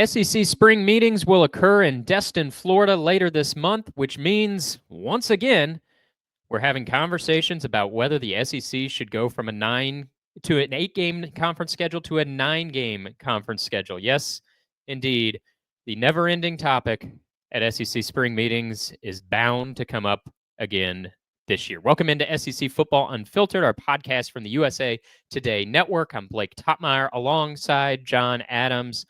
SEC spring meetings will occur in Destin, Florida later this month, which means, once again, we're having conversations about whether the SEC should go from an 8-game conference schedule to a 9-game conference schedule. Yes, indeed, the never-ending topic at SEC spring meetings is bound to come up again this year. Welcome into SEC Football Unfiltered, our podcast from the USA Today Network. I'm Blake Toppmeyer alongside John Adams.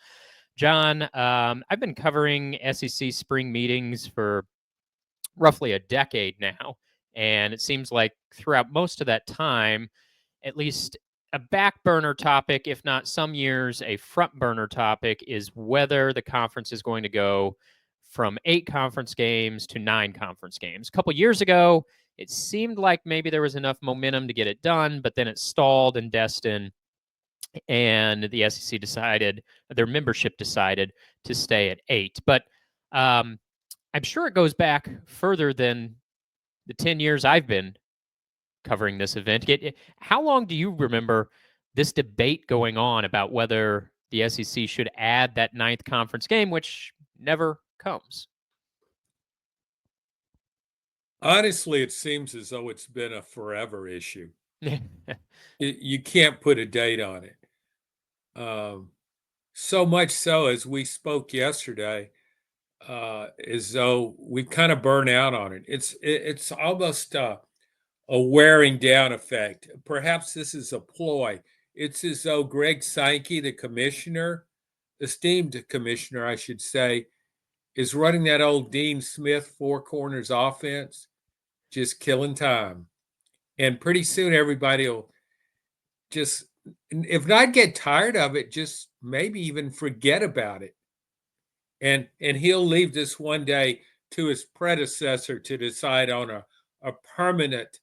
John, I've been covering SEC spring meetings for roughly a decade now, and it seems like throughout most of that time, at least a back burner topic, if not some years a front burner topic, is whether the conference is going to go from 8 conference games to 9 conference games. A couple years ago, it seemed like maybe there was enough momentum to get it done, but then it stalled in Destin, and the SEC decided, their membership decided to stay at 8. But I'm sure it goes back further than the 10 years I've been covering this event. How long do you remember this debate going on about whether the SEC should add that 9th conference game, which never comes? Honestly, it seems as though it's been a forever issue. You can't put a date on it. So much so, as we spoke yesterday, as though we kind of burn out on it. It's almost a wearing down effect. Perhaps this is a ploy. It's as though Greg Sankey, the commissioner, esteemed commissioner, I should say, is running that old Dean Smith four corners offense, just killing time. And pretty soon everybody will just, if not get tired of it, just maybe even forget about it. And he'll leave this one day to his predecessor to decide on a permanent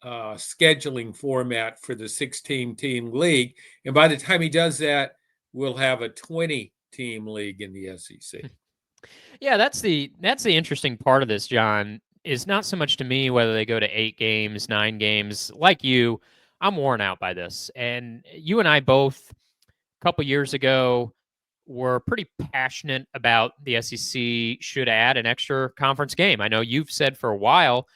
scheduling format for the 16-team league. And by the time he does that, we'll have a 20-team league in the SEC. Yeah, that's the interesting part of this, John, is not so much to me whether they go to 8 games, 9 games. Like you, I'm worn out by this. And you and I both, a couple years ago, were pretty passionate about the SEC should add an extra conference game. I know you've said for a while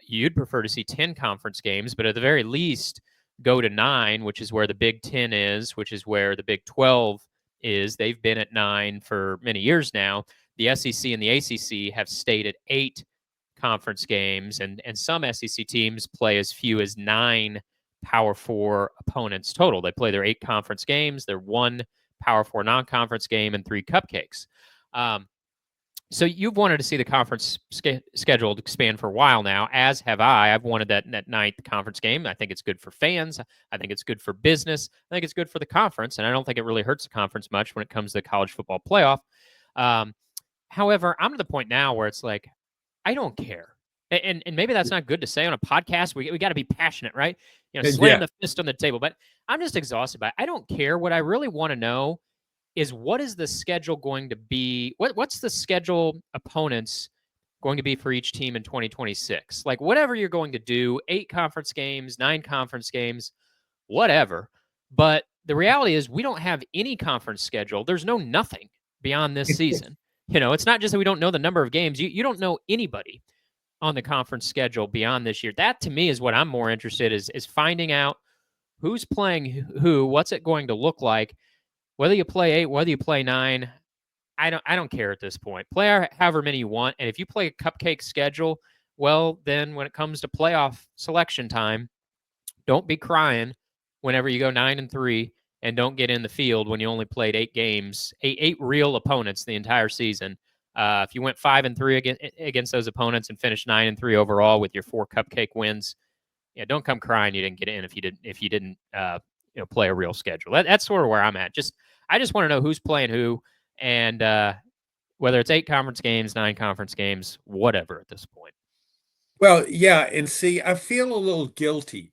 you'd prefer to see 10 conference games, but at the very least, go to 9, which is where the Big 10 is, which is where the Big 12 is. They've been at 9 for many years now. The SEC and the ACC have stayed at 8 conference games, and some SEC teams play as few as 9 Power 4 opponents total. They play their 8 conference games, their 1 Power 4 non-conference game, and 3 cupcakes. So you've wanted to see the conference schedule expand for a while now, as have I. I've wanted that 9th conference game. I think it's good for fans. I think it's good for business. I think it's good for the conference, and I don't think it really hurts the conference much when it comes to the college football playoff. However, I'm to the point now where it's like, I don't care. And maybe that's not good to say on a podcast. We got to be passionate, right? Slam the fist on the table. But I'm just exhausted by it. I don't care. What I really want to know is, what is the schedule going to be? What's the schedule opponents going to be for each team in 2026? Like, whatever you're going to do, 8 conference games, 9 conference games, whatever. But the reality is, we don't have any conference schedule. There's nothing beyond this season. It's not just that we don't know the number of games. You don't know anybody on the conference schedule beyond this year. That, to me, is what I'm more interested in, is finding out who's playing who, what's it going to look like. Whether you play 8, whether you play 9, I don't care at this point. Play however many you want, and if you play a cupcake schedule, well, then when it comes to playoff selection time, don't be crying whenever you go 9-3 and don't get in the field when you only played 8 games, 8 real opponents the entire season. If you went 5-3 against those opponents and finished 9-3 overall with your 4 cupcake wins, don't come crying you didn't get in if you didn't play a real schedule. That's sort of where I'm at. I just want to know who's playing who, and whether it's 8 conference games, 9 conference games, whatever at this point. Well, yeah, and see, I feel a little guilty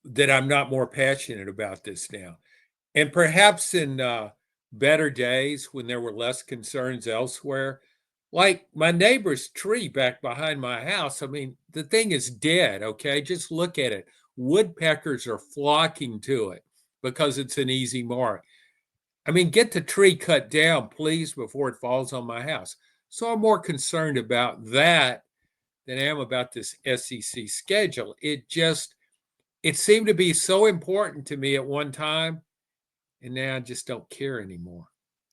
that I'm not more passionate about this now. And perhaps in better days when there were less concerns elsewhere, like my neighbor's tree back behind my house, I mean, the thing is dead, okay? Just look at it. Woodpeckers are flocking to it because it's an easy mark. I mean, get the tree cut down, please, before it falls on my house. So I'm more concerned about that than I am about this SEC schedule. It seemed to be so important to me at one time, and now I just don't care anymore.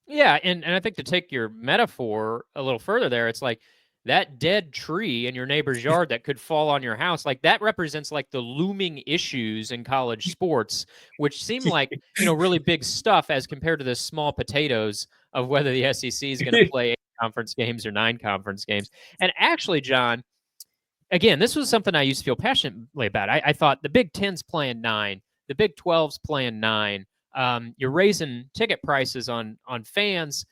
Yeah, and I think to take your metaphor a little further there, it's like that dead tree in your neighbor's yard that could fall on your house, like that represents like the looming issues in college sports, which seem like, really big stuff as compared to the small potatoes of whether the SEC is going to play 8 conference games or 9 conference games. And actually, John, again, this was something I used to feel passionately about. I thought the Big Ten's playing 9, the Big 12's playing 9. You're raising ticket prices on fans.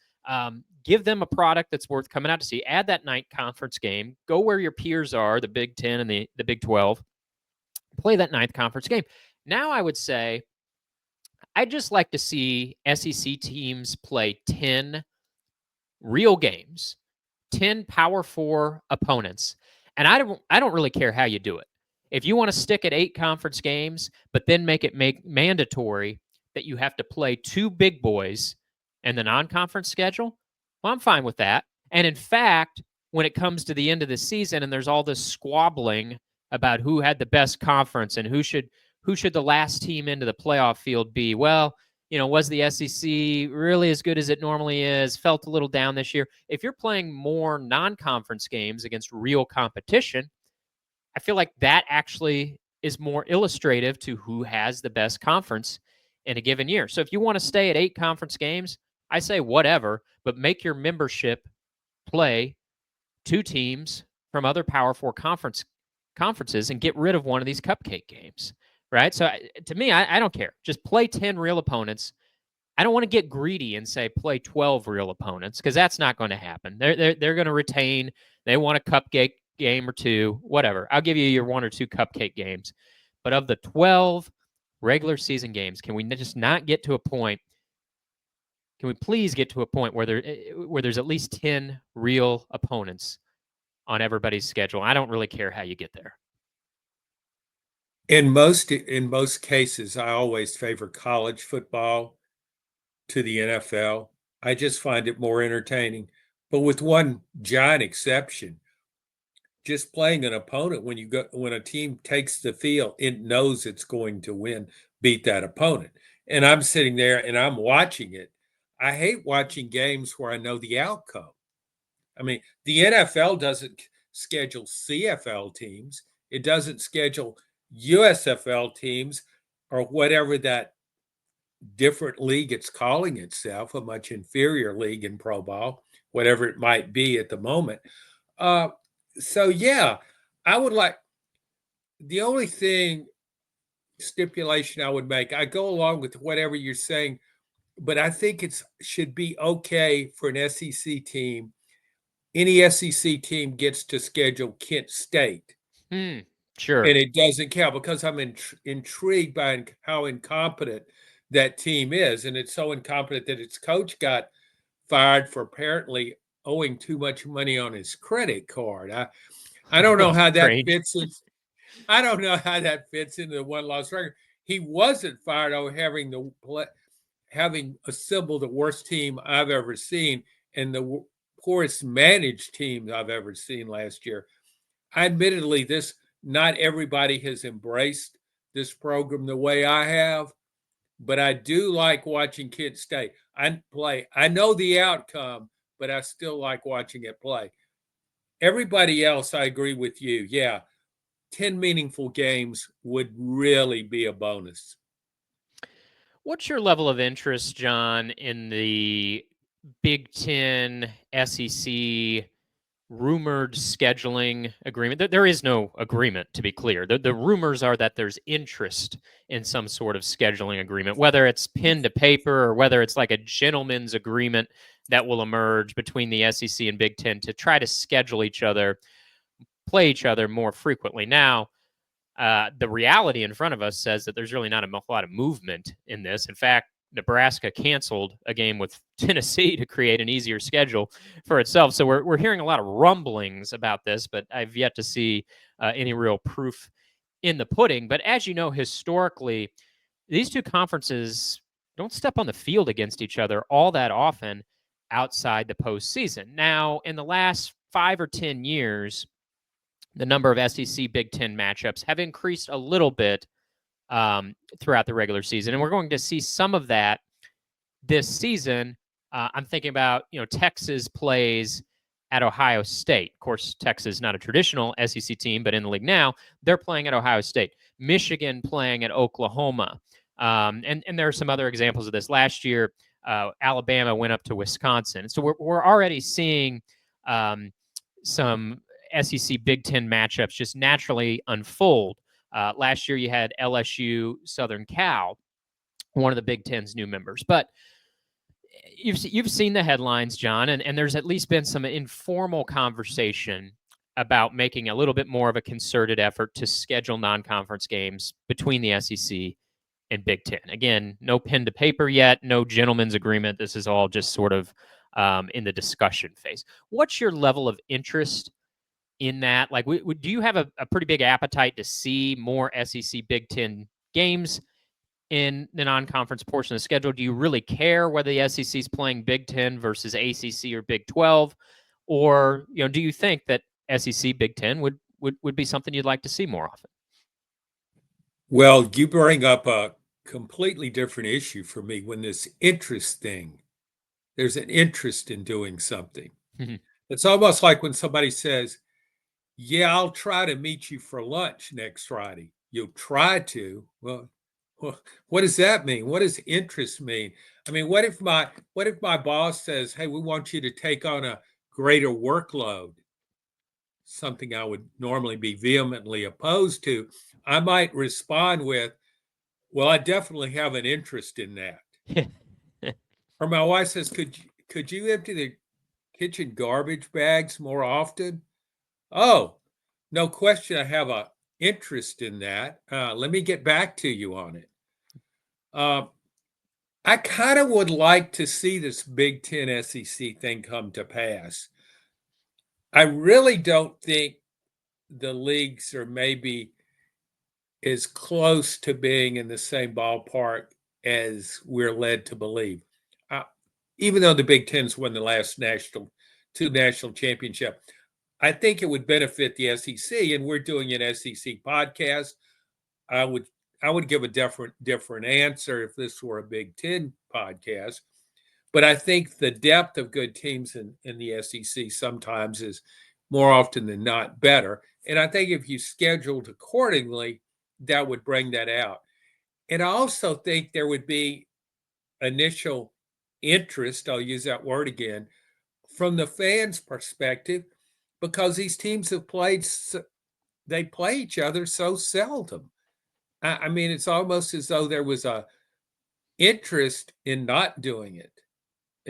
Give them a product that's worth coming out to see. Add that night conference game. Go where your peers are, the Big 10 and the Big 12. Play that ninth conference game. Now I would say I'd just like to see SEC teams play 10 real games, 10 Power 4 opponents. And I don't really care how you do it. If you want to stick at 8 conference games, but then make it mandatory that you have to play 2 big boys in the non-conference schedule, well, I'm fine with that. And in fact, when it comes to the end of the season and there's all this squabbling about who had the best conference and who should the last team into the playoff field be, well, was the SEC really as good as it normally is? Felt a little down this year. If you're playing more non-conference games against real competition, I feel like that actually is more illustrative to who has the best conference in a given year. So if you want to stay at 8 conference games, I say whatever, but make your membership play 2 teams from other Power 4 conferences and get rid of one of these cupcake games. Right? So to me, I don't care. Just play 10 real opponents. I don't want to get greedy and say play 12 real opponents because that's not going to happen. They're going to retain. They want a cupcake game or 2, whatever. I'll give you your 1 or 2 cupcake games. But of the 12 regular season games, can we just not get to a point? Can we please get to a point where there's at least 10 real opponents on everybody's schedule? I don't really care how you get there. In most cases, I always favor college football to the NFL. I just find it more entertaining. But with one giant exception, just playing an opponent when a team takes the field, it knows it's going to win, beat that opponent. And I'm sitting there and I'm watching it. I hate watching games where I know the outcome. I mean, the NFL doesn't schedule CFL teams. It doesn't schedule USFL teams or whatever that different league it's calling itself, a much inferior league in pro ball, whatever it might be at the moment. So yeah, I would like the only stipulation I would make. I go along with whatever you're saying, but I think it should be okay for an SEC team. Any SEC team gets to schedule Kent State. Sure. And it doesn't count because I'm intrigued by how incompetent that team is. And it's so incompetent that its coach got fired for apparently owing too much money on his credit card. I don't know how that fits in. I don't know how that fits into the one-loss record. He wasn't fired over having assembled the worst team I've ever seen and the poorest managed team I've ever seen last year. Admittedly, not everybody has embraced this program the way I have, but I do like watching Kent State. I know the outcome, but I still like watching it play. Everybody else, I agree with you. Yeah, 10 meaningful games would really be a bonus. What's your level of interest, John, in the Big Ten SEC rumored scheduling agreement? There is no agreement, to be clear. The rumors are that there's interest in some sort of scheduling agreement, whether it's pen to paper or whether it's like a gentleman's agreement that will emerge between the SEC and Big Ten to try to schedule play each other more frequently. Now, the reality in front of us says that there's really not a lot of movement in this. In fact, Nebraska canceled a game with Tennessee to create an easier schedule for itself. So we're hearing a lot of rumblings about this, but I've yet to see any real proof in the pudding. But as you know, historically, these 2 conferences don't step on the field against each other all that often outside the postseason. Now, in the last 5 or 10 years, the number of SEC Big Ten matchups have increased a little bit throughout the regular season, and we're going to see some of that this season. I'm thinking about, Texas plays at Ohio State. Of course, Texas is not a traditional SEC team, but in the league now, they're playing at Ohio State. Michigan playing at Oklahoma. And there are some other examples of this. Last year, Alabama went up to Wisconsin. So we're already seeing some SEC Big Ten matchups just naturally unfold. Last year, you had LSU, Southern Cal, one of the Big Ten's new members. But you've seen the headlines, John, and there's at least been some informal conversation about making a little bit more of a concerted effort to schedule non-conference games between the SEC and Big Ten. Again, no pen to paper yet, no gentleman's agreement. This is all just sort of in the discussion phase. What's your level of interest in that? Like, do you have a pretty big appetite to see more SEC Big Ten games in the non-conference portion of the schedule? Do you really care whether the SEC is playing Big Ten versus ACC or Big 12? Or, do you think that SEC Big Ten would be something you'd like to see more often? Well, you bring up a completely different issue for me when this interest thing, there's an interest in doing something. It's almost like when somebody says, yeah, I'll try to meet you for lunch next Friday. You'll try to. Well, what does that mean? What does interest mean? I mean, what if my boss says, hey, we want you to take on a greater workload? Something I would normally be vehemently opposed to. I might respond with, well, I definitely have an interest in that. Or my wife says, could you empty the kitchen garbage bags more often? Oh, no question, I have an interest in that. Let me get back to you on it. I kind of would like to see this Big Ten SEC thing come to pass. I really don't think the leagues are maybe as close to being in the same ballpark as we're led to believe. Even though the Big Ten's won the last two national championship, I think it would benefit the SEC, and we're doing an SEC podcast. I would give a different answer if this were a Big Ten podcast. But I think the depth of good teams in the SEC sometimes is more often than not better. And I think if you scheduled accordingly, that would bring that out. And I also think there would be initial interest, I'll use that word again, from the fans' perspective, because these teams have they play each other so seldom. I mean, it's almost as though there was a interest in not doing it,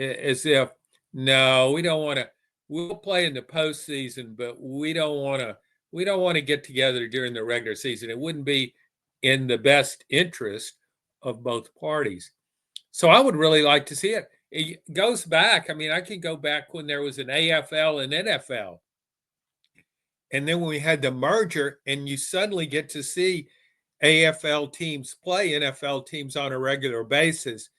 as if, no, we don't want to. We'll play in the postseason, but we don't want to get together during the regular season. It wouldn't be in the best interest of both parties. So I would really like to see it. It goes back. I mean, I can go back when there was an AFL and NFL. And then when we had the merger, and you suddenly get to see AFL teams play NFL teams on a regular basis,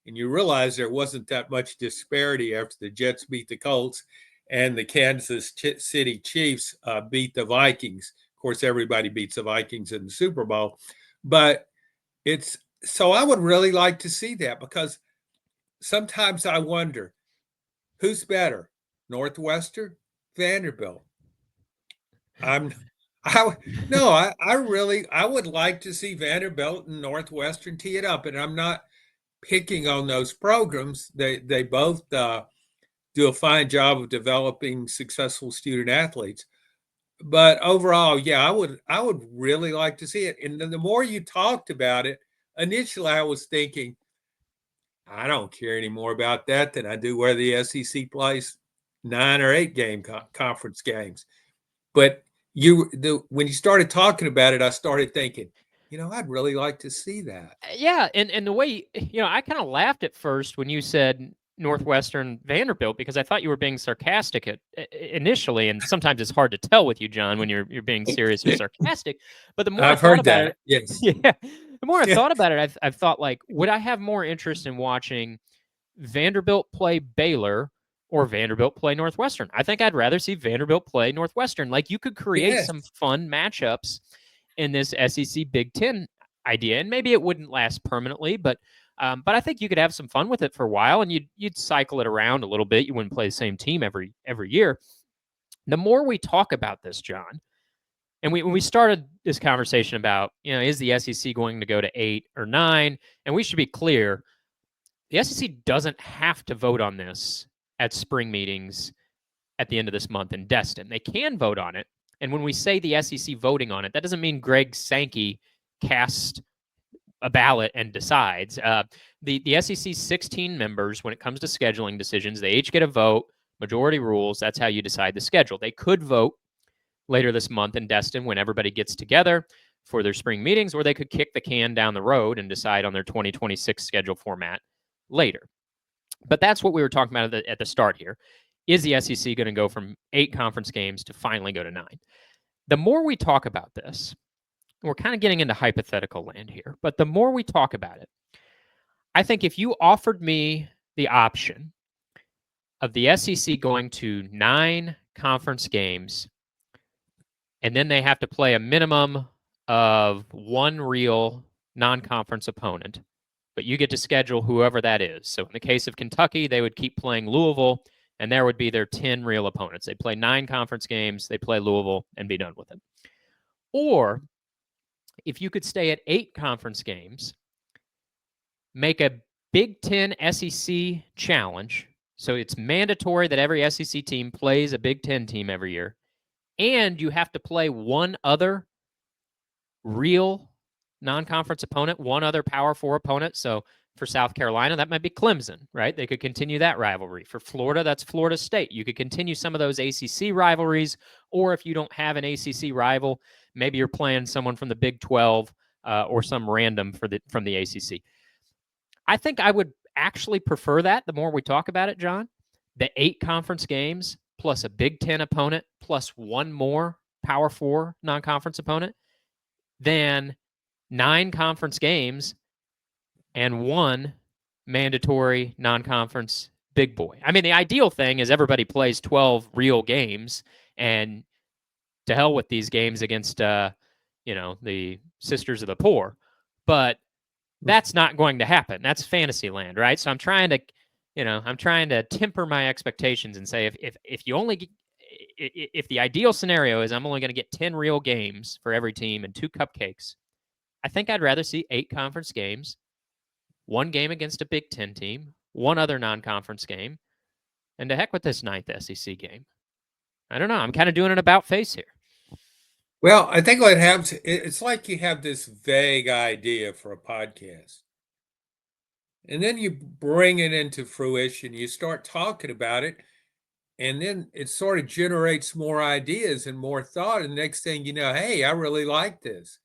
and you realize there wasn't that much disparity after the Jets beat the Colts and the Kansas City Chiefs beat the Vikings. Of course, everybody beats the Vikings in the Super Bowl. But so I would really like to see that, because sometimes I wonder, who's better, Northwestern, Vanderbilt? I would like to see Vanderbilt and Northwestern tee it up, and I'm not picking on those programs. They both do a fine job of developing successful student athletes. But overall, yeah, I would really like to see it. And the more you talked about it, initially I was thinking, I don't care any more about that than I do where the SEC plays 9 or 8 game conference games. But when you started talking about it, I started thinking, I'd really like to see that. Yeah, and the way, I kind of laughed at first when you said Northwestern Vanderbilt, because I thought you were being sarcastic initially, and sometimes it's hard to tell with you, John, when you're being serious or sarcastic. But the more I've I thought heard about that. it, Yes. yeah, The more I've thought about it, I've thought, like, would I have more interest in watching Vanderbilt play Baylor or Vanderbilt play Northwestern? I think I'd rather see Vanderbilt play Northwestern. Like, you could create Yes. some fun matchups in this SEC Big Ten idea, and maybe it wouldn't last permanently, but I think you could have some fun with it for a while, and you'd cycle it around a little bit. You wouldn't play the same team every year. The more we talk about this, John, and when we started this conversation about, is the SEC going to go to 8 or 9? And we should be clear, the SEC doesn't have to vote on this at spring meetings at the end of this month in Destin. They can vote on it. And when we say the SEC voting on it, that doesn't mean Greg Sankey casts a ballot and decides. The SEC's 16 members, when it comes to scheduling decisions, they each get a vote, majority rules. That's how you decide the schedule. They could vote later this month in Destin when everybody gets together for their spring meetings, or they could kick the can down the road and decide on their 2026 schedule format later. But that's what we were talking about at the start here. Is the SEC going to go from 8 conference games to finally go to 9? The more we talk about this, we're kind of getting into hypothetical land here, but the more we talk about it, I think if you offered me the option of the SEC going to 9 conference games, and then they have to play a minimum of 1 real non-conference opponent, but you get to schedule whoever that is. So in the case of Kentucky, they would keep playing Louisville, and there would be their 10 real opponents. They play 9 conference games, they play Louisville, and be done with it. Or if you could stay at 8 conference games, make a Big Ten SEC challenge. So it's mandatory that every SEC team plays a Big Ten team every year. And you have to play one other real non-conference opponent, one other Power 4 opponent. So for South Carolina, that might be Clemson, right? They could continue that rivalry. For Florida, that's Florida State. You could continue some of those ACC rivalries, or if you don't have an ACC rival, maybe you're playing someone from the Big 12 or some random from the ACC. I think I would actually prefer that the more we talk about it, John. The 8 conference games plus a Big Ten opponent plus one more Power 4 non-conference opponent than 9 conference games and 1 mandatory non-conference big boy. I mean, the ideal thing is everybody plays 12 real games, and to hell with these games against, the Sisters of the Poor. But that's not going to happen. That's fantasy land, right? So I'm trying to temper my expectations and say if the ideal scenario is I'm only going to get 10 real games for every team and 2 cupcakes, I think I'd rather see 8 conference games, 1 game against a Big Ten team, 1 other non-conference game, and to heck with this 9th SEC game. I don't know. I'm kind of doing an about face here. Well, I think what happens, it's like you have this vague idea for a podcast. And then you bring it into fruition, you start talking about it, and then it sort of generates more ideas and more thought. And the next thing you know, hey, I really like this.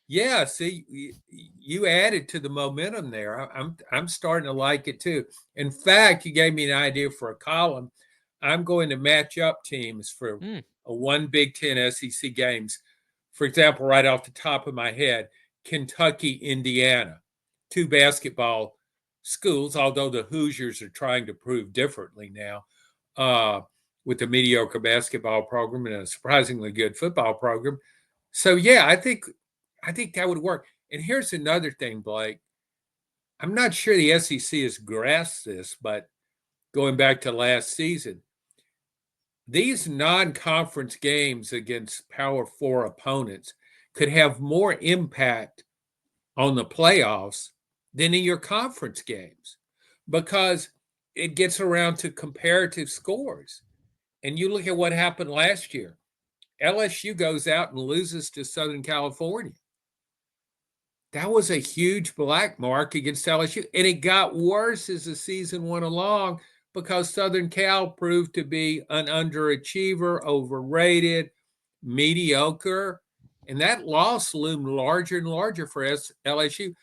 Yeah, see, you added to the momentum there. I'm starting to like it too. In fact, you gave me an idea for a column. I'm going to match up teams for a 1 Big Ten SEC games. For example, right off the top of my head, Kentucky, Indiana, 2 basketball schools, although the Hoosiers are trying to prove differently now with a mediocre basketball program and a surprisingly good football program. So, yeah, I think that would work. And here's another thing, Blake. I'm not sure the SEC has grasped this, but going back to last season, these non-conference games against Power 4 opponents could have more impact on the playoffs than in your conference games because it gets around to comparative scores. And you look at what happened last year. LSU goes out and loses to Southern California. That was a huge black mark against LSU. And it got worse as the season went along because Southern Cal proved to be an underachiever, overrated, mediocre. And that loss loomed larger and larger for LSU.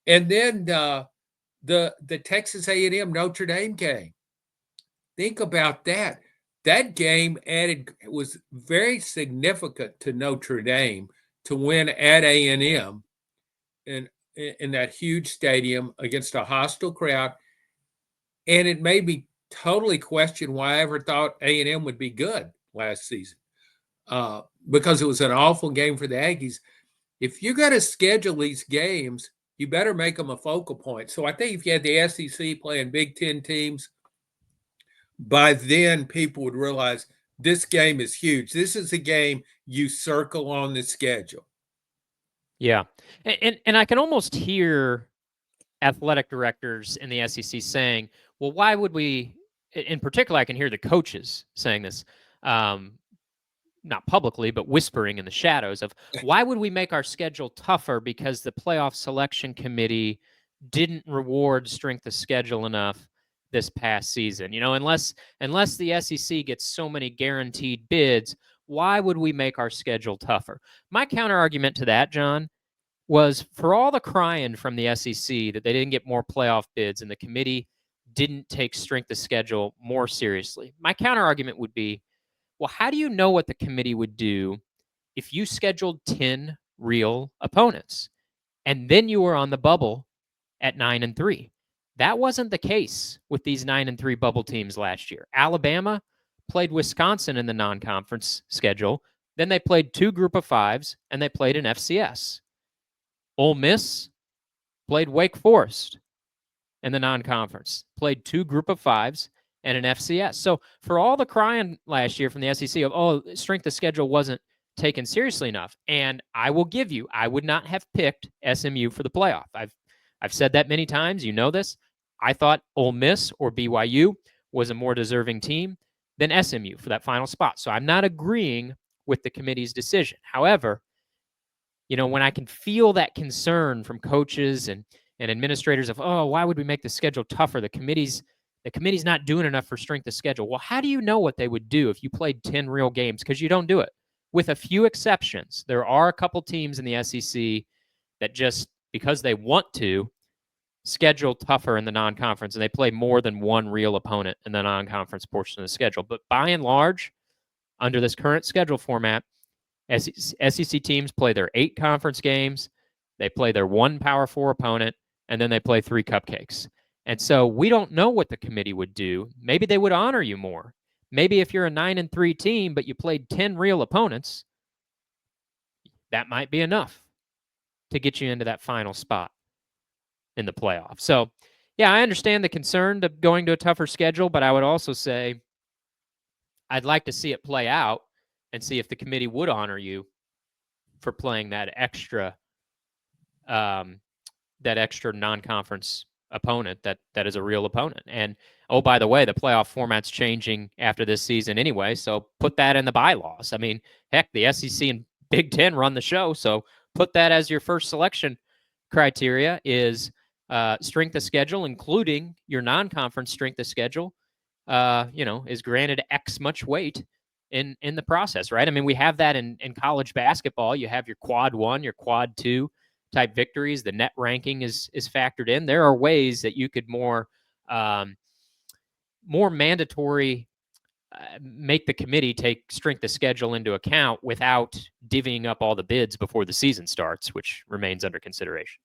And then the Texas A&M Notre Dame game. Think about that. That game was very significant to Notre Dame to win at A&M. And in that huge stadium against a hostile crowd, and it made me totally question why I ever thought A&M would be good last season, because it was an awful game for the Aggies. If you're going to schedule these games, you better make them a focal point. So I think if you had the SEC playing Big Ten teams, by then people would realize this game is huge. This is a game you circle on the schedule. Yeah. And I can almost hear athletic directors in the SEC saying, well, why would we, in particular, I can hear the coaches saying this, not publicly, but whispering in the shadows of, why would we make our schedule tougher because the playoff selection committee didn't reward strength of schedule enough this past season? Unless the SEC gets so many guaranteed bids, why would we make our schedule tougher? My counter argument to that, John, was for all the crying from the SEC that they didn't get more playoff bids and the committee didn't take strength of schedule more seriously. My counter argument would be, well, how do you know what the committee would do if you scheduled 10 real opponents and then you were on the bubble at 9-3? That wasn't the case with these 9-3 bubble teams last year. Alabama played Wisconsin in the non-conference schedule. Then they played 2 group of 5s and they played an FCS. Ole Miss played Wake Forest in the non-conference, played 2 group of 5s and an FCS. So for all the crying last year from the SEC of, oh, strength of schedule wasn't taken seriously enough, and I will give you, I would not have picked SMU for the playoff. I've said that many times. You know this. I thought Ole Miss or BYU was a more deserving team than SMU for that final spot. So I'm not agreeing with the committee's decision. However, when I can feel that concern from coaches and administrators of, oh, why would we make the schedule tougher? The committee's not doing enough for strength of schedule. Well, how do you know what they would do if you played 10 real games? Because you don't do it. With a few exceptions, there are a couple teams in the SEC that just, because they want to, schedule tougher in the non-conference, and they play more than one real opponent in the non-conference portion of the schedule. But by and large, under this current schedule format, SEC teams play their 8 conference games, they play their 1 Power 4 opponent, and then they play 3 cupcakes. And so we don't know what the committee would do. Maybe they would honor you more. Maybe if you're a 9-3 team, but you played 10 real opponents, that might be enough to get you into that final spot in the playoff. So, yeah, I understand the concern of going to a tougher schedule, but I would also say I'd like to see it play out and see if the committee would honor you for playing that extra non-conference opponent that is a real opponent. And oh, by the way, the playoff format's changing after this season anyway, so put that in the bylaws. I mean, heck, the SEC and Big Ten run the show, so put that as your first selection criteria is strength of schedule, including your non-conference strength of schedule, is granted X much weight in the process, right? I mean, we have that in college basketball. You have your quad 1, your quad 2 type victories. The net ranking is factored in. There are ways that you could more mandatory make the committee take strength of schedule into account without divvying up all the bids before the season starts, which remains under consideration.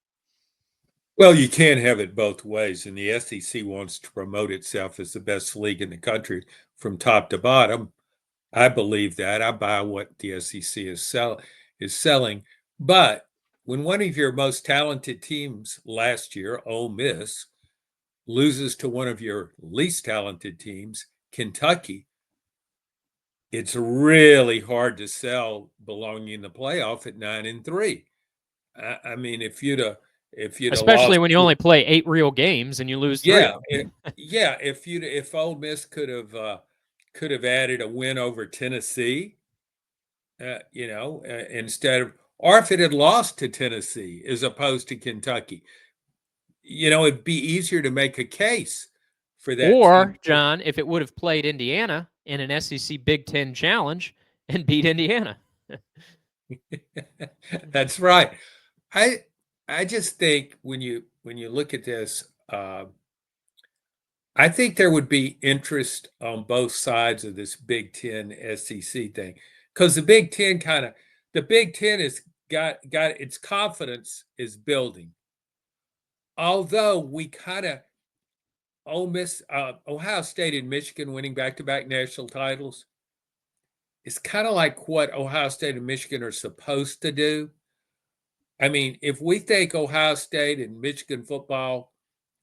Well, you can't have it both ways, and the SEC wants to promote itself as the best league in the country from top to bottom. I believe that. I buy what the SEC is selling. But when one of your most talented teams last year, Ole Miss, loses to one of your least talented teams, Kentucky, it's really hard to sell belonging in the playoff at 9-3. I mean, if you'd have especially lost, when you only play 8 real games and you lose 3. yeah, if Ole Miss could have added a win over Tennessee, instead of, or if it had lost to Tennessee as opposed to Kentucky, it'd be easier to make a case for that Or, team. John, if it would have played Indiana in an SEC Big Ten challenge and beat Indiana. That's right. I just think when you look at this, I think there would be interest on both sides of this Big Ten SEC thing, because the Big Ten has got its confidence is building. although we kind of Ohio State and Michigan winning back-to-back national titles, it's kind of like what Ohio State and Michigan are supposed to do. I mean, if we think Ohio State and Michigan football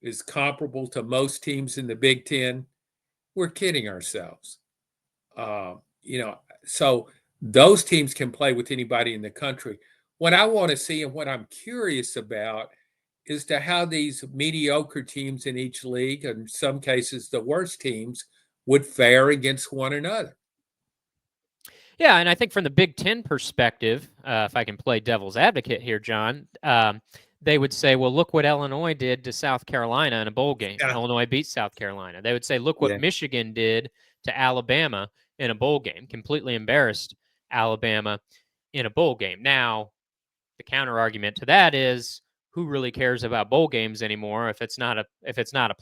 is comparable to most teams in the Big Ten, we're kidding ourselves. You know, so those teams can play with anybody in the country. What I want to see and what I'm curious about is to how these mediocre teams in each league, and in some cases the worst teams, would fare against one another. Yeah, and I think from the Big Ten perspective, if I can play devil's advocate here, John, they would say, well, look what Illinois did to South Carolina in a bowl game. Yeah. Illinois beat South Carolina. They would say, look what Yeah. Michigan did to Alabama in a bowl game, completely embarrassed Alabama in a bowl game. Now, the counter argument to that is, who really cares about bowl games anymore? If it's not a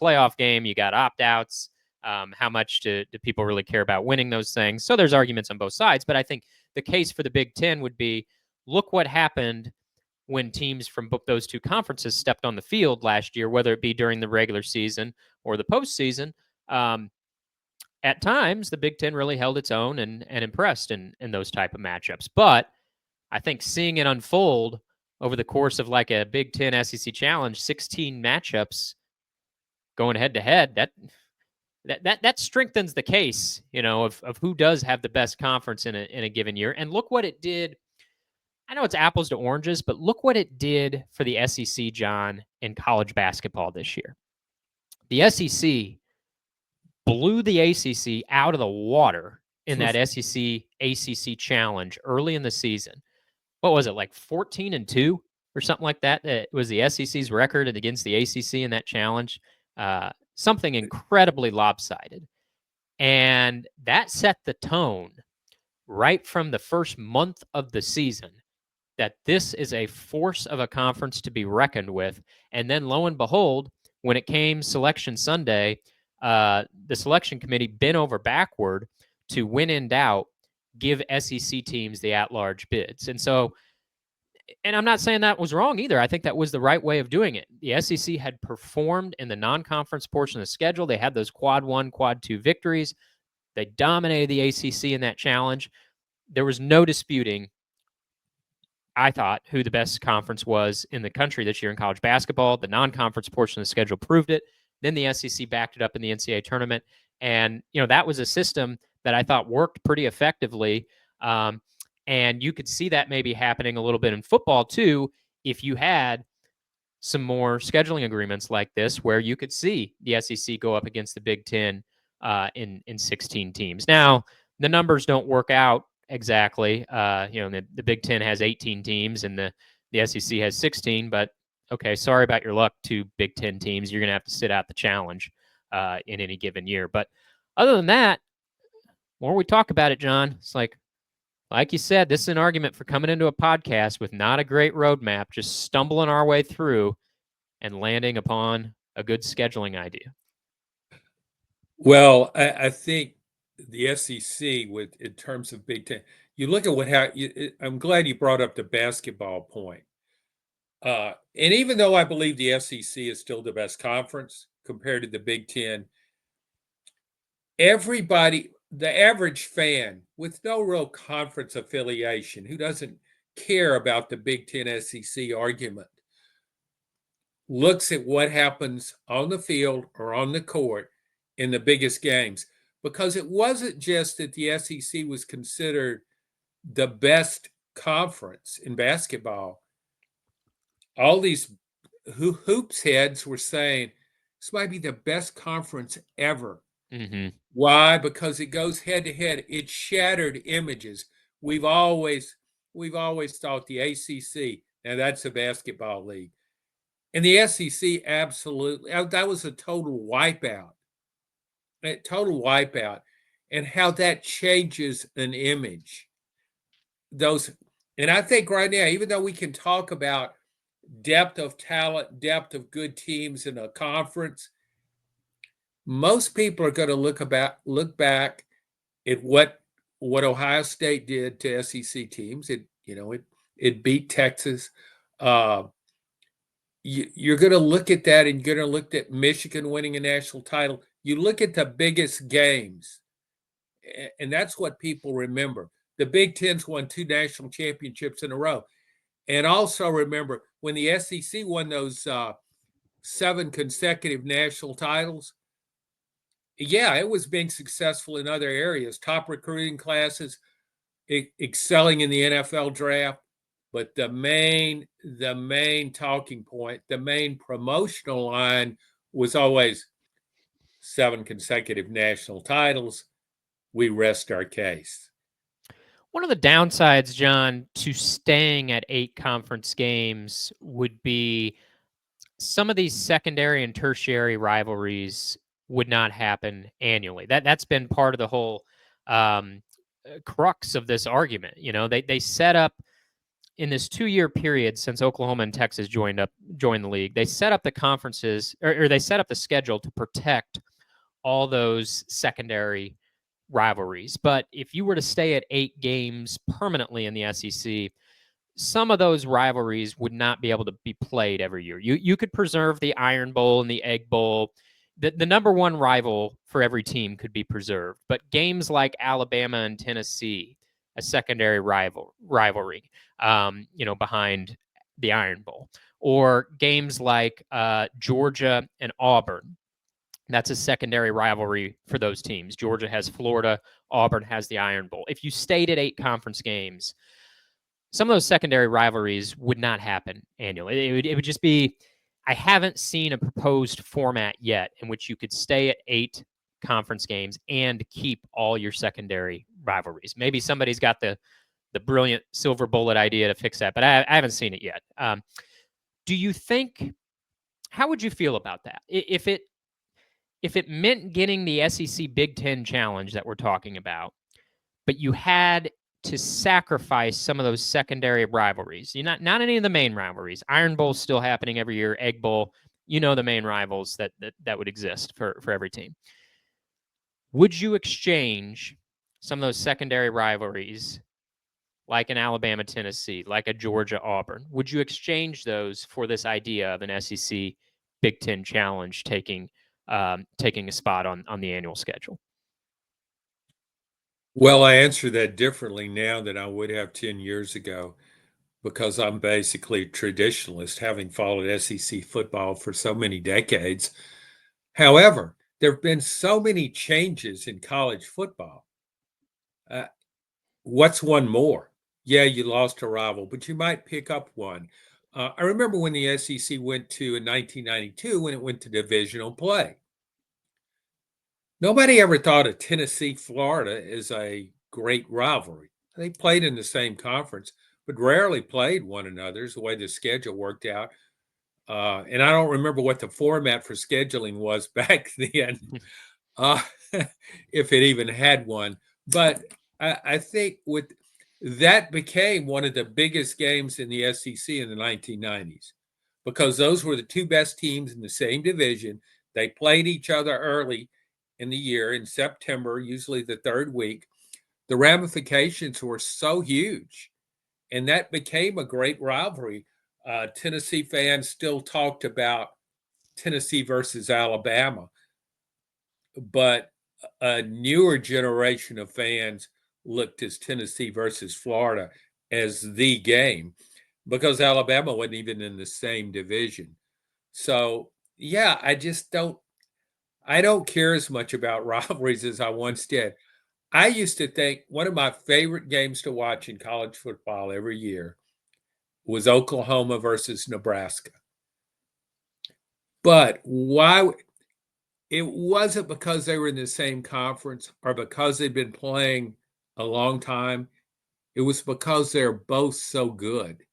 playoff game, you got opt-outs. How much do people really care about winning those things? So there's arguments on both sides, but I think the case for the Big Ten would be, look what happened when teams from those two conferences stepped on the field last year, whether it be during the regular season or the postseason. At times, the Big Ten really held its own and impressed in those type of matchups. But I think seeing it unfold over the course of like a Big Ten SEC challenge, 16 matchups going head to head, that strengthens the case, you know, of who does have the best conference in a given year. And look what it did. I know it's apples to oranges, but look what it did for the SEC, John, in college basketball this year. The SEC blew the ACC out of the water in that SEC ACC challenge early in the season. What was it, like 14-2 or something like that? It was the SEC's record against the ACC in that challenge. Something incredibly lopsided. And that set the tone right from the first month of the season that this is a force of a conference to be reckoned with. And then lo and behold, when it came Selection Sunday, the selection committee bent over backward to, when in doubt, give SEC teams the at-large bids. And so, and I'm not saying that was wrong either. I think that was the right way of doing it. The SEC had performed in the non-conference portion of the schedule. They had those quad 1, quad 2 victories. They dominated the ACC in that challenge. There was no disputing, I thought, who the best conference was in the country this year in college basketball. The non-conference portion of the schedule proved it. Then the SEC backed it up in the NCAA tournament. And, you know, that was a system that I thought worked pretty effectively. And you could see that maybe happening a little bit in football too, if you had some more scheduling agreements like this, where you could see the SEC go up against the Big Ten in 16 teams. Now, the numbers don't work out exactly. You know, the Big Ten has 18 teams and the SEC has 16. But okay, sorry about your luck, two Big Ten teams. You're going to have to sit out the challenge in any given year. But other than that, the more we talk about it, John, it's like you said, this is an argument for coming into a podcast with not a great roadmap, just stumbling our way through and landing upon a good scheduling idea. Well, I think the SEC, with in terms of Big Ten, you look at I'm glad you brought up the basketball point. And even though I believe the SEC is still the best conference compared to the Big Ten, everybody, the average fan with no real conference affiliation, who doesn't care about the Big Ten SEC argument, looks at what happens on the field or on the court in the biggest games. Because it wasn't just that the SEC was considered the best conference in basketball. All these hoops heads were saying this might be the best conference ever. Mm-hmm. Why? Because it goes head to head. It's shattered images. We've always thought the ACC, now that's a basketball league, and the SEC absolutely, that was a total wipeout. A total wipeout, and how that changes an image. Those, and I think right now, even though we can talk about depth of talent, depth of good teams in a conference, most people are going to look back at what Ohio State did to SEC teams. It beat Texas. you're going to look at that, and you're going to look at Michigan winning a national title. You look at the biggest games, and that's what people remember. The Big Ten's won 2 national championships in a row. And also remember when the SEC won those 7 consecutive national titles, yeah, it was being successful in other areas, top recruiting classes, excelling in the NFL draft. But the main talking point, the main promotional line was always 7 consecutive national titles. We rest our case. One of the downsides, John, to staying at 8 conference games would be some of these secondary and tertiary rivalries would not happen annually. That's been part of the whole um, crux of this argument. You know, they set up in this 2-year period since Oklahoma and Texas joined the league. They set up the conferences, or they set up the schedule to protect all those secondary rivalries. But if you were to stay at 8 games permanently in the SEC, some of those rivalries would not be able to be played every year. You could preserve the Iron Bowl and the Egg Bowl. The number one rival for every team could be preserved. But games like Alabama and Tennessee, a secondary rivalry, behind the Iron Bowl, or games like Georgia and Auburn. That's a secondary rivalry for those teams. Georgia has Florida, Auburn has the Iron Bowl. If you stayed at 8 conference games, some of those secondary rivalries would not happen annually. It would just be, I haven't seen a proposed format yet in which you could stay at 8 conference games and keep all your secondary rivalries. Maybe somebody's got the brilliant silver bullet idea to fix that, but I haven't seen it yet. Do you think, how would you feel about that? If it meant getting the SEC Big Ten challenge that we're talking about, but you had to sacrifice some of those secondary rivalries. You're not any of the main rivalries. Iron Bowl's still happening every year. Egg Bowl, the main rivals that would exist for every team. Would you exchange some of those secondary rivalries, like an Alabama-Tennessee, like a Georgia-Auburn? Would you exchange those for this idea of an SEC Big Ten challenge taking a spot on the annual schedule? Well, I answer that differently now than I would have 10 years ago because I'm basically a traditionalist, having followed SEC football for so many decades. However, there have been so many changes in college football. Uh, what's one more? Yeah, you lost a rival, but you might pick up one. I remember when the SEC went to in 1992 when it went to divisional play. Nobody ever thought of Tennessee, Florida as a great rivalry. They played in the same conference, but rarely played one another, is the way the schedule worked out. And I don't remember what the format for scheduling was back then, uh, if it even had one. But I think with that became one of the biggest games in the SEC in the 1990s because those were the 2 best teams in the same division. They played each other early in the year in September, usually the 3rd week. The ramifications were so huge, and that became a great rivalry. Tennessee fans still talked about Tennessee versus Alabama, but a newer generation of fans looked at Tennessee versus Florida as the game because Alabama wasn't even in the same division. So, yeah, I don't care as much about rivalries as I once did. I used to think one of my favorite games to watch in college football every year was Oklahoma versus Nebraska. But why? It wasn't because they were in the same conference or because they'd been playing a long time. It was because they're both so good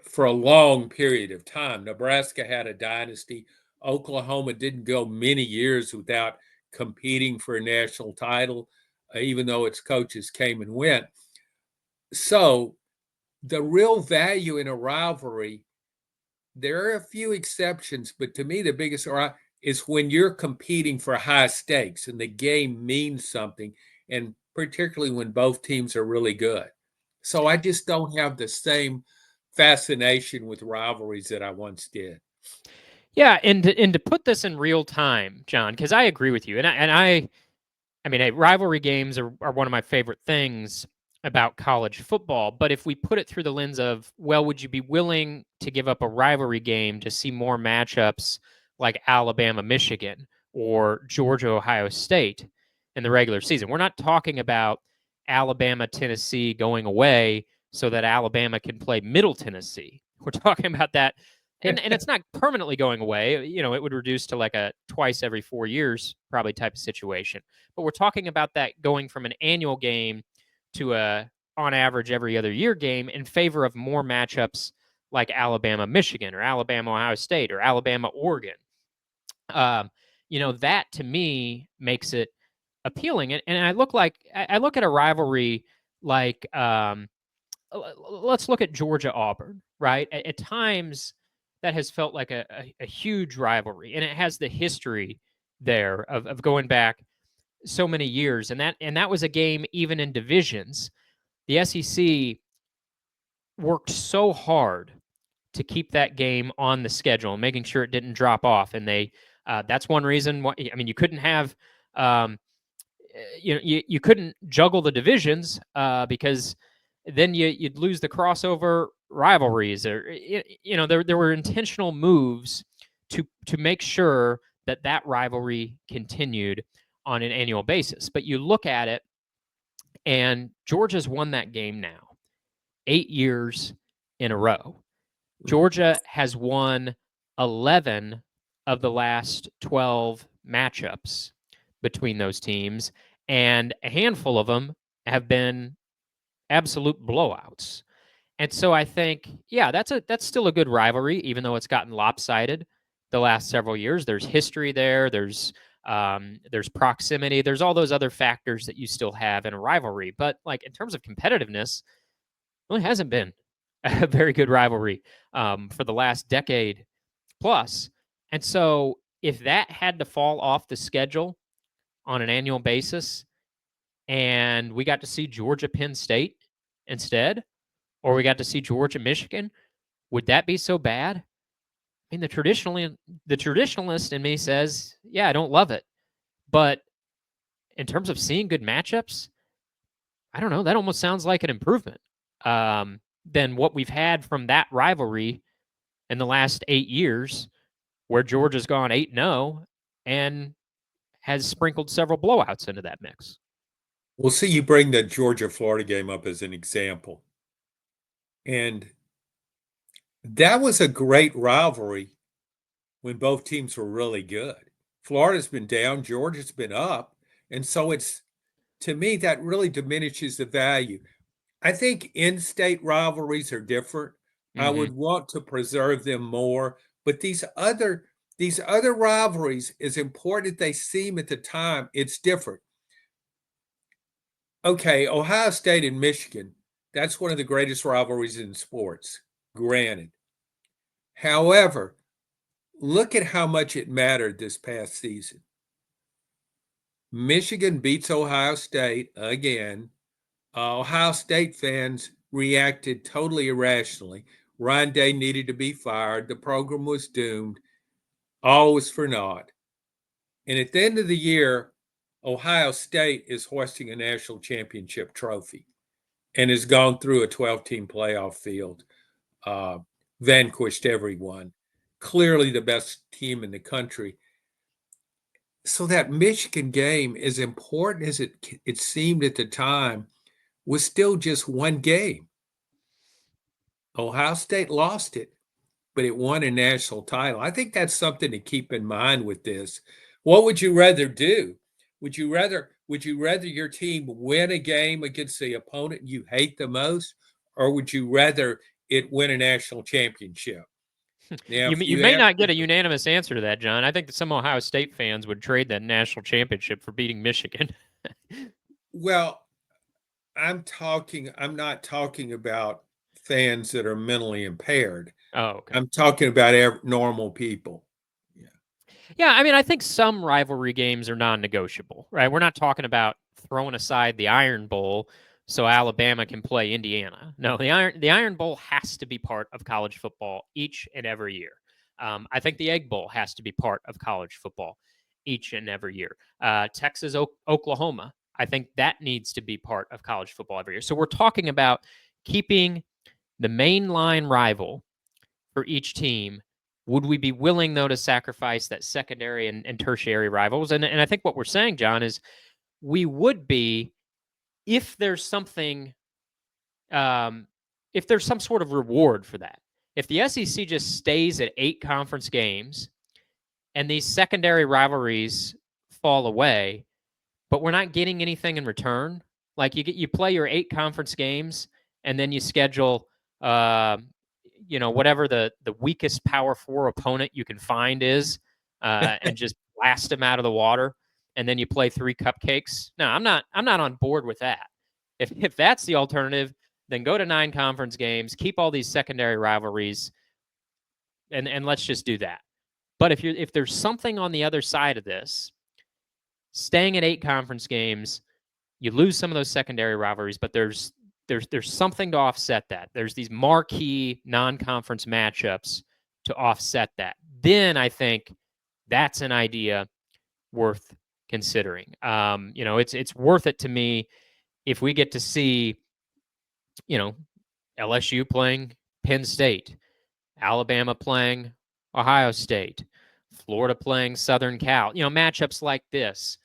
for a long period of time. Nebraska had a dynasty. Oklahoma didn't go many years without competing for a national title, even though its coaches came and went. So the real value in a rivalry, there are a few exceptions, but to me, the biggest is when you're competing for high stakes and the game means something, and particularly when both teams are really good. So I just don't have the same fascination with rivalries that I once did. Yeah, and to put this in real time, John, because I agree with you, I mean, hey, rivalry games are one of my favorite things about college football. But if we put it through the lens of, well, would you be willing to give up a rivalry game to see more matchups like Alabama, Michigan, or Georgia, Ohio State in the regular season? We're not talking about Alabama, Tennessee going away so that Alabama can play Middle Tennessee. We're talking about that. And it's not permanently going away. You know, it would reduce to like a twice every 4 years probably type of situation. But we're talking about that going from an annual game to a on average every other year game in favor of more matchups like Alabama Michigan or Alabama Ohio State or Alabama Oregon. That to me makes it appealing. And I look at a rivalry like let's look at Georgia Auburn, right? At times that has felt like a huge rivalry, and it has the history there of going back so many years, and that was a game even in divisions. The SEC worked so hard to keep that game on the schedule, making sure it didn't drop off, and that's one reason why. I mean, you couldn't have. You couldn't juggle the divisions because then you'd lose the crossover rivalries, or there were intentional moves to make sure that rivalry continued on an annual basis. But you look at it, and Georgia's won that game now 8 years in a row. Georgia has won 11 of the last 12 matchups between those teams, and a handful of them have been absolute blowouts. And so I think, yeah, that's still a good rivalry, even though it's gotten lopsided the last several years. There's history there. There's proximity. There's all those other factors that you still have in a rivalry. But like in terms of competitiveness, it really hasn't been a very good rivalry for the last decade plus. And so if that had to fall off the schedule on an annual basis, and we got to see Georgia Penn State instead, or we got to see Georgia Michigan, would that be so bad? I mean, the traditionalist in me says, yeah, I don't love it, but in terms of seeing good matchups, I don't know. That almost sounds like an improvement than what we've had from that rivalry in the last 8 years, where Georgia's gone 8-0 and has sprinkled several blowouts into that mix. Well, see, you bring the Georgia-Florida game up as an example. And that was a great rivalry when both teams were really good. Florida's been down, Georgia's been up. And so to me, that really diminishes the value. I think in-state rivalries are different. I Mm-hmm. would want to preserve them more, but these other rivalries, as important as they seem at the time, it's different. Okay, Ohio State and Michigan, that's one of the greatest rivalries in sports, granted. However, look at how much it mattered this past season. Michigan beats Ohio State again. Ohio State fans reacted totally irrationally. Ryan Day needed to be fired. The program was doomed. All was for naught. And at the end of the year, Ohio State is hoisting a national championship trophy and has gone through a 12-team playoff field, vanquished everyone. Clearly the best team in the country. So that Michigan game, as important as it seemed at the time, was still just one game. Ohio State lost it, but it won a national title. I think that's something to keep in mind with this. What would you rather do? Would you rather your team win a game against the opponent you hate the most, or would you rather it win a national championship? Now, You if you you may have not to, get a unanimous answer to that, John. I think that some Ohio State fans would trade that national championship for beating Michigan. well, I'm not talking about fans that are mentally impaired. Oh, okay. I'm talking about normal people. Yeah. Yeah, I mean, I think some rivalry games are non-negotiable, right? We're not talking about throwing aside the Iron Bowl so Alabama can play Indiana. No, the Iron Bowl has to be part of college football each and every year. I think the Egg Bowl has to be part of college football each and every year. Texas, Oklahoma, I think that needs to be part of college football every year. So we're talking about keeping the mainline rival for each team. Would we be willing, though, to sacrifice that secondary and tertiary rivals? And I think what we're saying, John, is we would be if there's something, um, if there's some sort of reward for that. If the SEC just stays at 8 conference games and these secondary rivalries fall away, but we're not getting anything in return. Like you play your 8 conference games, and then you schedule, uh, whatever the weakest Power Four opponent you can find is, and just blast them out of the water, and then you play 3 cupcakes. No, I'm not on board with that. If that's the alternative, then go to 9 conference games, keep all these secondary rivalries, and let's just do that. But if there's something on the other side of this, staying at 8 conference games, you lose some of those secondary rivalries, but there's something to offset that. There's these marquee non-conference matchups to offset that. Then I think that's an idea worth considering. It's worth it to me if we get to see, LSU playing Penn State, Alabama playing Ohio State, Florida playing Southern Cal, matchups like this.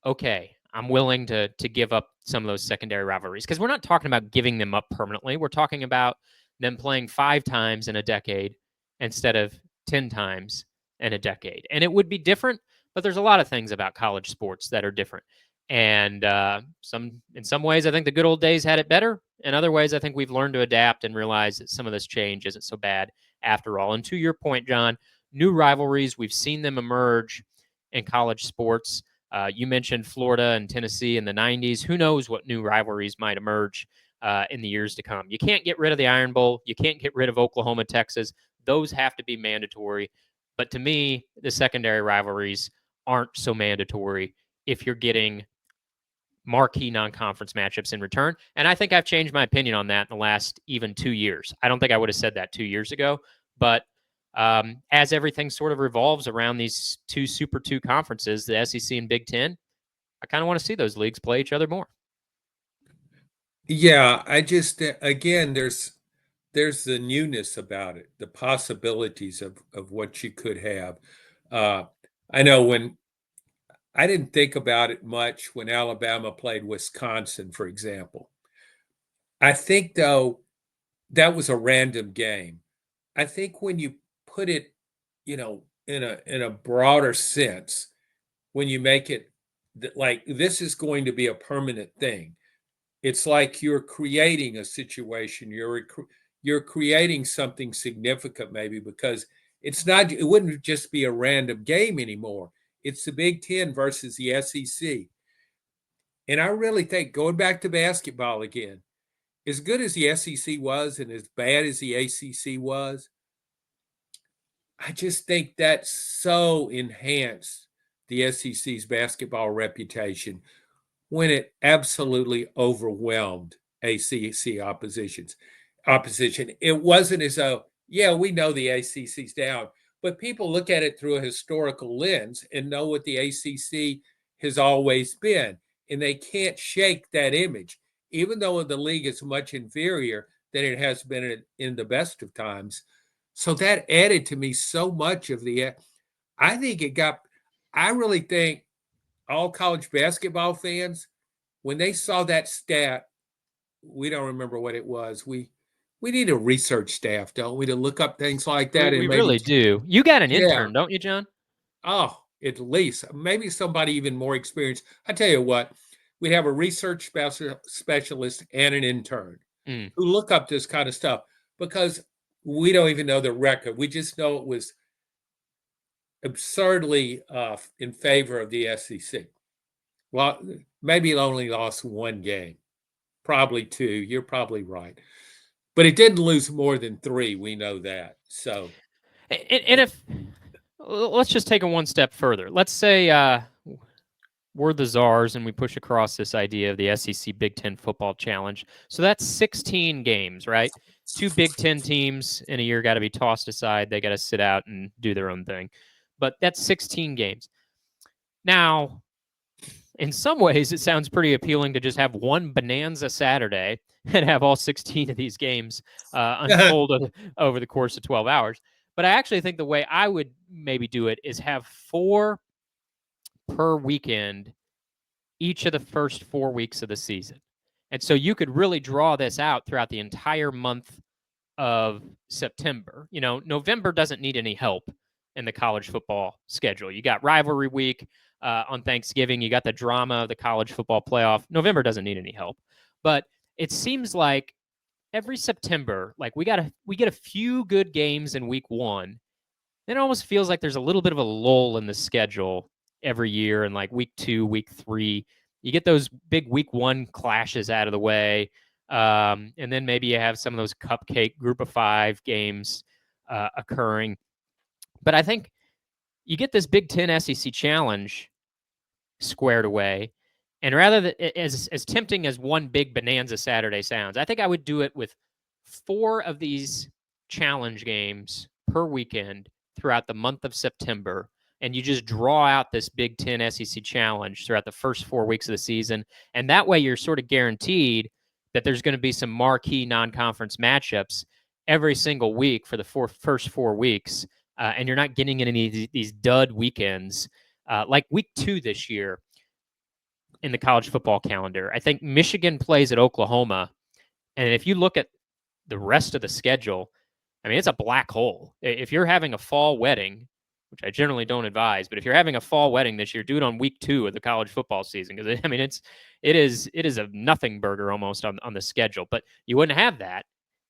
Okay, I'm willing to give up some of those secondary rivalries because we're not talking about giving them up permanently. We're talking about them playing 5 times in a decade instead of 10 times in a decade. And it would be different, but there's a lot of things about college sports that are different. And in some ways, I think the good old days had it better. In other ways, I think we've learned to adapt and realize that some of this change isn't so bad after all. And to your point, John, new rivalries, we've seen them emerge in college sports. You mentioned Florida and Tennessee in the 90s. Who knows what new rivalries might emerge in the years to come? You can't get rid of the Iron Bowl. You can't get rid of Oklahoma, Texas. Those have to be mandatory. But to me, the secondary rivalries aren't so mandatory if you're getting marquee non-conference matchups in return. And I think I've changed my opinion on that in the last even 2 years. I don't think I would have said that 2 years ago, but as everything sort of revolves around these 2 Super 2 conferences, the SEC and Big Ten, I kind of want to see those leagues play each other more. Yeah, I just again, there's the newness about it, the possibilities of what you could have. Uh, I know when I didn't think about it much when Alabama played Wisconsin, for example. I think though that was a random game. I think when you put it, in a broader sense, when you make it like this is going to be a permanent thing, it's like you're creating a situation. You're creating something significant, maybe because it wouldn't just be a random game anymore. It's the Big Ten versus the SEC. And I really think going back to basketball again, as good as the SEC was and as bad as the ACC was, I just think that so enhanced the SEC's basketball reputation when it absolutely overwhelmed ACC opposition. It wasn't as though, yeah, we know the ACC's down, but people look at it through a historical lens and know what the ACC has always been, and they can't shake that image, even though the league is much inferior than it has been in the best of times. So that added to me so much of the. I think it got. I really think all college basketball fans, when they saw that stat, we don't remember what it was. We need a research staff, don't we, to look up things like We, that and we maybe, really do. You got an yeah. intern, don't you, John? Oh, at least maybe somebody even more experienced. I tell you what, we have a research specialist and an intern Mm. who look up this kind of stuff because we don't even know the record. We just know it was absurdly in favor of the SEC. Well, maybe it only lost 1 game, probably 2. You're probably right, but it didn't lose more than 3. We know that. So, And if let's just take it one step further. Let's say we're the czars and we push across this idea of the SEC Big Ten Football Challenge. So that's 16 games, right? Two Big Ten teams in a year got to be tossed aside. They got to sit out and do their own thing. But that's 16 games. Now, in some ways, it sounds pretty appealing to just have one bonanza Saturday and have all 16 of these games unfold over the course of 12 hours. But I actually think the way I would maybe do it is have 4 per weekend each of the first 4 weeks of the season. And so you could really draw this out throughout the entire month of September. You know, November doesn't need any help in the college football schedule. You got rivalry week on Thanksgiving, you got the drama of the college football playoff. November doesn't need any help. But it seems like every September, like we get a few good games in week 1. Then it almost feels like there's a little bit of a lull in the schedule every year, and like week 2, week 3, you get those big week 1 clashes out of the way, and then maybe you have some of those cupcake group of 5 games occurring. But I think you get this Big Ten SEC challenge squared away, and rather than as tempting as one big bonanza Saturday sounds, I think I would do it with 4 of these challenge games per weekend throughout the month of September, and you just draw out this Big Ten SEC challenge throughout the first 4 weeks of the season. And that way you're sort of guaranteed that there's going to be some marquee non-conference matchups every single week for the first 4 weeks. And you're not getting any of these dud weekends like week 2 this year in the college football calendar. I think Michigan plays at Oklahoma. And if you look at the rest of the schedule, I mean, it's a black hole. If you're having a fall wedding, which I generally don't advise, but if you're having a fall wedding this year, do it on week 2 of the college football season, because I mean, it is a nothing burger almost on the schedule. But you wouldn't have that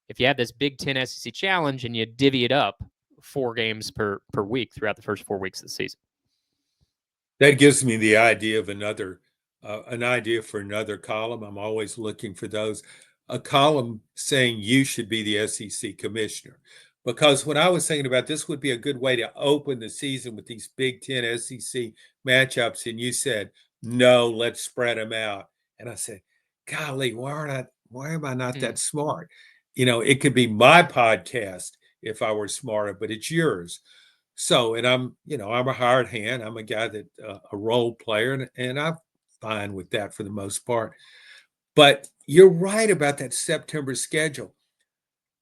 if you had this Big Ten SEC challenge and you divvy it up 4 games per week throughout the first 4 weeks of the season. That gives me the idea of an idea for another column. I'm always looking for those. A column saying you should be the SEC commissioner. Because when I was thinking about this would be a good way to open the season with these Big Ten SEC matchups, and you said, no, let's spread them out. And I said, golly, why am I not that smart? You know, it could be my podcast if I were smarter, but it's yours. So, and I'm a hired hand. I'm a guy that a role player, and I'm fine with that for the most part. But you're right about that September schedule.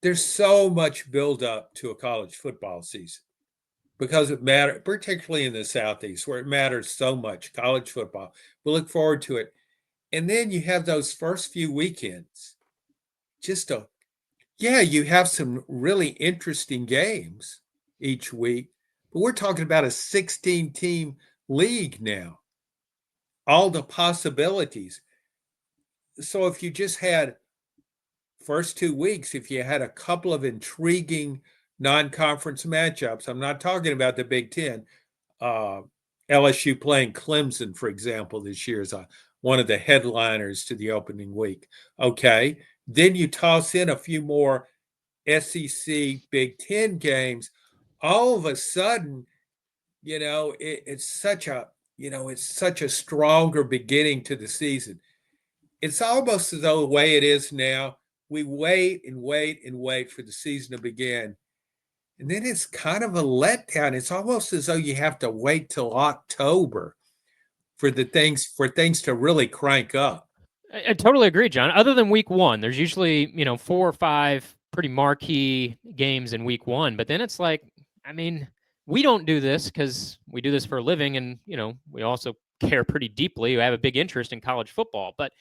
There's so much build up to a college football season because it matters, particularly in the Southeast where it matters so much. College football, we look forward to it, and then you have those first few weekends. You have some really interesting games each week. But we're talking about a 16-team league now. All the possibilities. So if you just had first 2 weeks, if you had a couple of intriguing non-conference matchups, I'm not talking about the Big Ten. LSU playing Clemson, for example, this year is one of the headliners to the opening week. Okay, then you toss in a few more SEC Big Ten games. All of a sudden, it's such a stronger beginning to the season. It's almost as though the way it is now, we wait and wait and wait for the season to begin. And then it's kind of a letdown. It's almost as though you have to wait till October for things to really crank up. I totally agree, John. Other than week 1, there's usually, 4 or 5 pretty marquee games in week 1. But then it's like, I mean, we don't do this because we do this for a living. And, we also care pretty deeply. We have a big interest in college football. But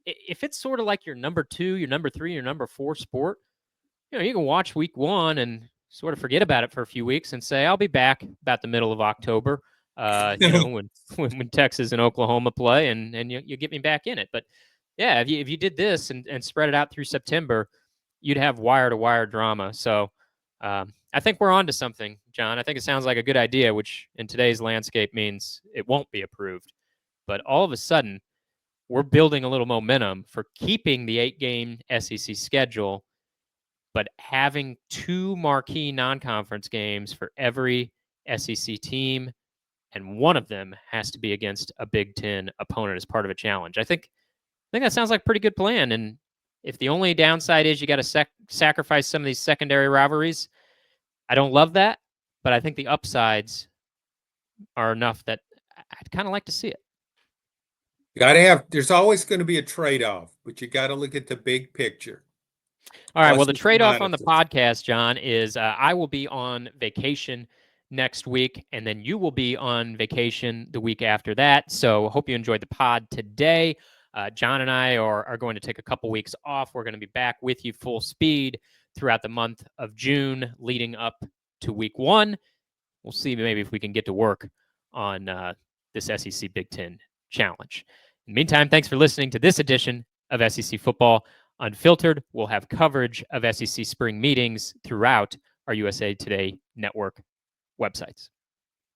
if it's sort of like your number 2, your number 3, your number 4 sport, you can watch week 1 and sort of forget about it for a few weeks and say, I'll be back about the middle of October, when Texas and Oklahoma play, and you get me back in it. But yeah, if you did this and spread it out through September, you'd have wire to wire drama. So I think we're on to something, John. I think it sounds like a good idea, which in today's landscape means it won't be approved. But all of a sudden, we're building a little momentum for keeping the 8-game SEC schedule, but having 2 marquee non-conference games for every SEC team and one of them has to be against a Big Ten opponent as part of a challenge. I think that sounds like a pretty good plan. And if the only downside is you got to sacrifice some of these secondary rivalries, I don't love that, but I think the upsides are enough that I'd kind of like to see it. There's always going to be a trade-off, but you got to look at the big picture. All right. Well, the trade-off on the podcast, John, is I will be on vacation next week, and then you will be on vacation the week after that. So hope you enjoyed the pod today. John and I are going to take a couple weeks off. We're going to be back with you full speed throughout the month of June leading up to week 1. We'll see maybe if we can get to work on this SEC Big Ten challenge. In the meantime, thanks for listening to this edition of SEC Football Unfiltered. We'll have coverage of SEC spring meetings throughout our USA Today Network websites.